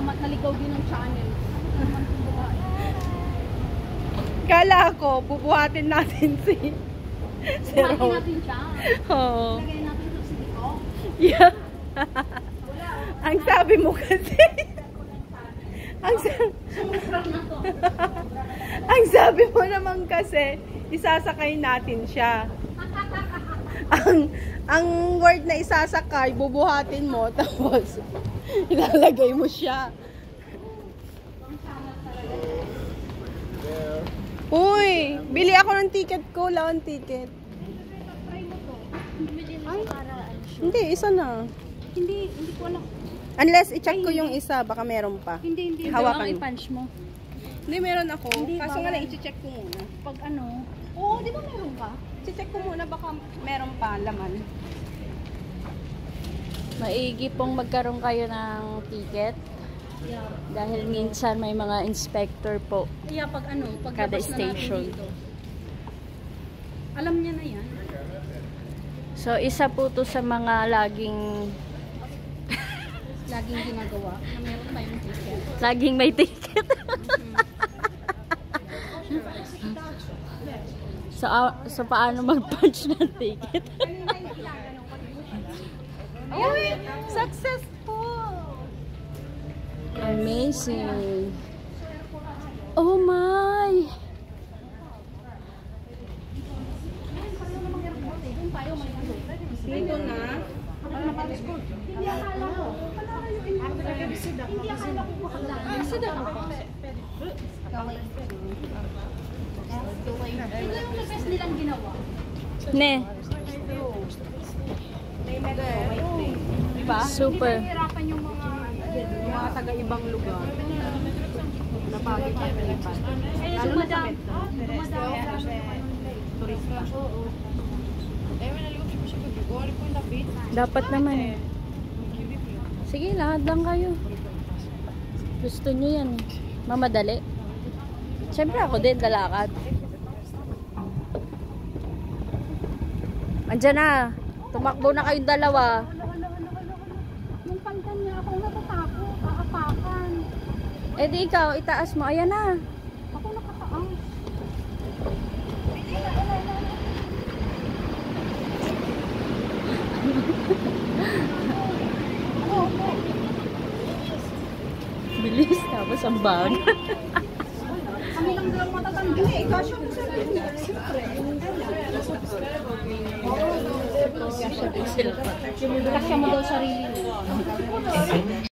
naligaw din ng channel. Kala ko, bubuhatin natin si Buhatin Rose. natin siya. Oo. Lagay natin sa sito. Yeah. Ang sabi mo kasi, ang sabi mo naman kasi, isasakay natin siya. Ang word na isasakay, bubuhatin mo, tapos ilalagay mo siya. Uy, bili ako ng ticket ko, lawan ticket. Ay, Hindi, isa na. hindi ko alam. Unless i-check ko yung isa, baka meron pa. Hindi. Hawakan mo. I-punch mo. Hindi, meron ako. Hindi, Kaso nga bawal. na, i-check ko muna. Pag ano? Oo, di ba meron ka? I-check ko muna, baka meron pa laman. Maigi pong magkaroon kayo ng ticket. Yeah. Dahil minsan may mga inspector po. Kaya pag ano, pag Kada labas na natin station. dito. Alam niya na yan. So, isa po to sa mga laging Ginagawa na meron tayong ticket. laging may ticket. So paano mag-punch ng ticket? Uy! Successful! Amazing. Oh my! Dito na. Hindi akala ko. Hindi akala ko bakla. Sida ako. Ito yung the best nilang ginawa. Ne, May metro, may train. Diba? super. Hindi nahihirapan yung mga taga-ibang lugar. Napagod ka pilipan. Lalo na sa metro. Turista. Dapat naman eh. Sige, lahat lang kayo. Gusto nyo yan eh. Mamadali. Siyempre ako din, lalakad. Andiyan na. Tumakbo na kayong dalawa. Yung pantan niya ako natatakot. Aapakan. Eh di ikaw, itaas mo. Ayan na. Ako nakataang. Bilis. Tapos ang bag. Kami lang dalang matatanda. Eh, kasya mo sa kanya. Sila pa. Kasya mo daw sarili mo.